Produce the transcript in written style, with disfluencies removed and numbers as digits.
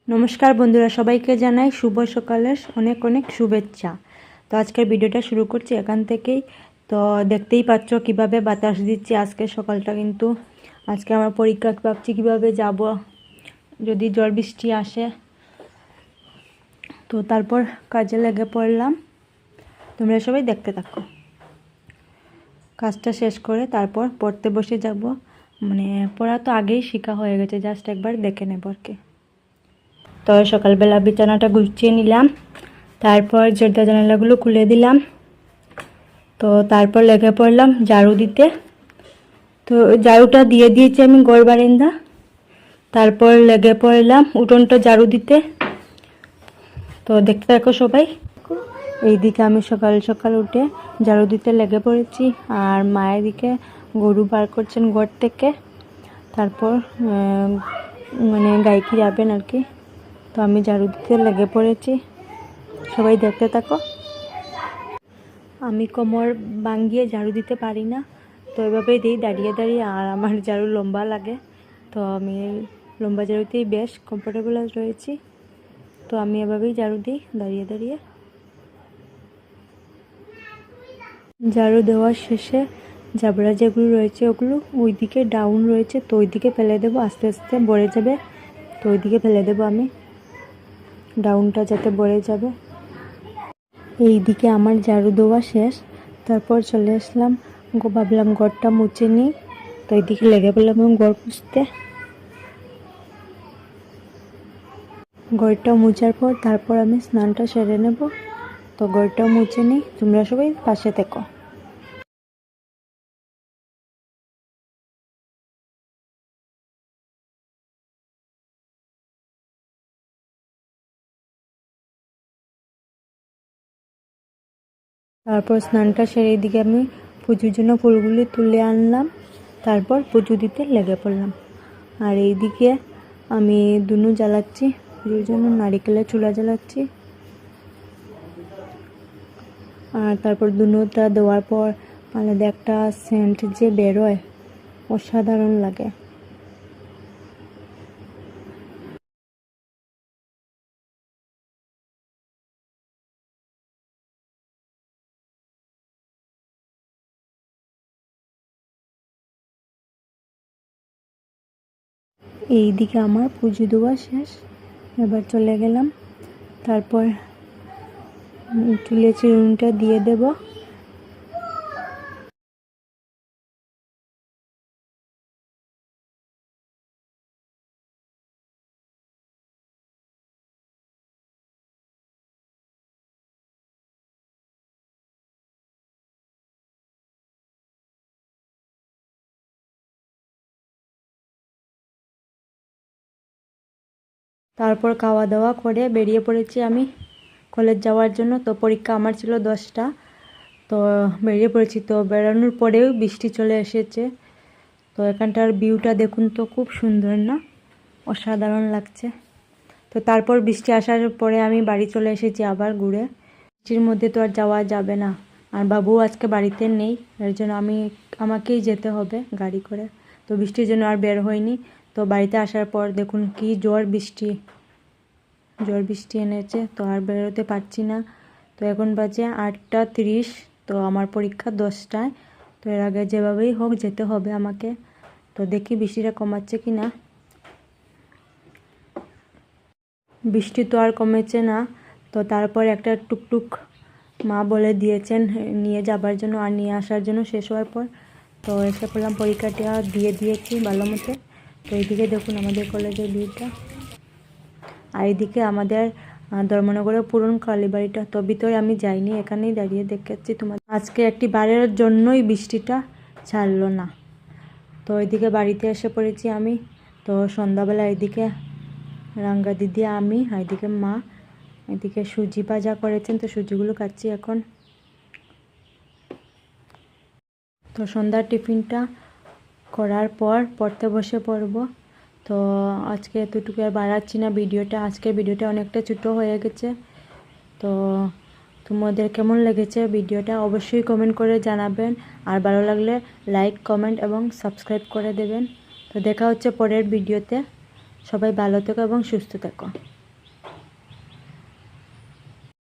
নমস্কার বন্ধুরা, সবাইকে জানাই শুভ সকালের অনেক অনেক শুভেচ্ছা। তো আজকের ভিডিওটা শুরু করছি এখান থেকেই। তো দেখতেই পাচ্ছ কিভাবে বাতাস দিচ্ছে আজকে সকালটা। কিন্তু আজকে আমার পরীক্ষা, ভাবছি কীভাবে যাব যদি ঝড় বৃষ্টি আসে। তো তারপর কাজে লেগে পড়লাম, তোমরা সবাই দেখতে থাকো। কাজটা শেষ করে তারপর পড়তে বসে যাব। মানে পড়া তো আগেই শেখা হয়ে গেছে, জাস্ট একবার দেখে নেব আর কি। তো সকালবেলা বিছানাটা গুছিয়ে নিলাম, তারপর দরজা জানালাগুলো খুলে দিলাম। তো তারপর লেগে পড়লাম ঝাড়ু দিতে। তো ঝাড়ুটা দিয়ে দিয়েছি আমি ঘর বারান্দা। তারপর লেগে পড়লাম উঠোনটা ঝাড়ু দিতে। তো দেখতে থাকো সবাই। এইদিকে আমি সকাল সকাল উঠে ঝাড়ু দিতে লেগে পড়েছি, আর মায়ের দিকে গরু বার করছেন ঘর থেকে। তারপর মানে গাইকে যাবেন আর কি। তো আমি ঝাড়ু দিতে লেগে পড়েছি, সবাই দেখতে থাকো। আমি কোমর ভাঙিয়ে ঝাড়ু দিতে পারি না, তো এভাবেই দিই দাঁড়িয়ে দাঁড়িয়ে। আর আমার ঝাড়ু লম্বা লাগে, তো আমি লম্বা ঝাড়ুতেই বেশ কমফোর্টেবল রয়েছি। তো আমি এভাবেই ঝাড়ু দিই দাঁড়িয়ে দাঁড়িয়ে। ঝাড়ু দেওয়ার শেষে জাবড়া যেগুলো রয়েছে ওগুলো ওইদিকে ডাউন রয়েছে, তো ওইদিকে ফেলে দেবো, আস্তে আস্তে ভরে যাবে। তো ওইদিকে ফেলে দেবো আমি, ডাউনটা যাতে ভরে যাবে। এইদিকে আমার ঝাড়ু দেওয়া শেষ। তারপর চলে আসলাম, ভাবলাম ঘরটা মুছে নিই। তো এইদিকে লেগে পড়লাম এবং ঘর মুছতে। ঘরটা মুছার পর তারপর আমি স্নানটা সেরে নেব। তো ঘরটা মুছে নিই, তোমরা সবাই পাশে থেকো। তারপর স্নানটা সেরে এইদিকে আমি পুজোর জন্য ফুলগুলি তুলে আনলাম। তারপর পুজো দিতে লেগে পড়লাম। আর এইদিকে আমি ধুনো জ্বালাচ্ছি, পুজোর জন্য নারিকেলের চূড়া জ্বালাচ্ছি। আর তারপর ধুনোটা দেওয়ার পর আলাদা একটা সেন্ট যে বেরোয়, অসাধারণ লাগে। এইদিকে আমার পুজো দেওয়া শেষ, এবার চলে গেলাম। তারপর চুলে চিরুনিটা দিয়ে দেব। তারপর খাওয়া দাওয়া করে বেরিয়ে পড়েছি আমি কলেজ যাওয়ার জন্য। তো পরীক্ষা আমার ছিল 10টা। তো বেরিয়ে পড়েছি। তো বেরোনোর পরেও বৃষ্টি চলে এসেছে। তো এখানটার ভিউটা দেখুন তো, খুব সুন্দর না? অসাধারণ লাগছে। তো তারপর বৃষ্টি আসার পরে আমি বাড়ি চলে এসেছি আবার ঘুরে। বৃষ্টির মধ্যে তো আর যাওয়া যাবে না, আর বাবু আজকে বাড়িতে নেই, এর জন্য আমাকেই যেতে হবে গাড়ি করে। তো বৃষ্টির জন্য আর বের হয়নি। তো বাড়িতে আসার পর দেখুন কি ঝড় বৃষ্টি এনেছে, তো আর বেরোতে পারছি না। তো এখন বাজে 8টা 30। তো আমার পরীক্ষা 10টায়। তো এর আগে যেভাবেই হোক যেতে হবে আমাকে। তো দেখি বৃষ্টিটা কমাচ্ছে কি না। বৃষ্টি তো আর কমেছে না। তো তারপর একটা টুকটুক মা বলে দিয়েছেন নিয়ে যাবার জন্য আর নিয়ে আসার জন্য শেষ হওয়ার পর। তো এসে পড়লাম, পরীক্ষাটা দিয়ে দিয়েছি ভালো মতো। তো এইদিকে দেখুন আমাদের কলেজের ভিউটা। আর এইদিকে আমাদের ধর্মনগরের পুরনো কালীবাড়িটা। তো ভিতরে আমি যাইনি, এখানেই দাঁড়িয়ে দেখাচ্ছি তোমার। আজকে একটি বারের জন্যই বৃষ্টিটা ছাড়লো না। তো এইদিকে বাড়িতে এসে পড়েছি আমি। তো সন্ধ্যাবেলা এইদিকে রাঙ্গা দিদি, আমি, এইদিকে মা, এদিকে সুজি ভাজা করেছেন। তো সুজিগুলো খাচ্ছি এখন। তো সন্ধ্যার টিফিনটা করার পর পড়তে বসে পড়ব। তো আজকে এতটুকু আর বাড়াচ্ছি না ভিডিওটা। আজকের ভিডিওটা অনেকটা ছোটো হয়ে গেছে। তো তোমাদের কেমন লেগেছে ভিডিওটা অবশ্যই কমেন্ট করে জানাবেন। আর ভালো লাগলে লাইক, কমেন্ট এবং সাবস্ক্রাইব করে দেবেন। তো দেখা হচ্ছে পরের ভিডিওতে। সবাই ভালো থেকো এবং সুস্থ থেকো।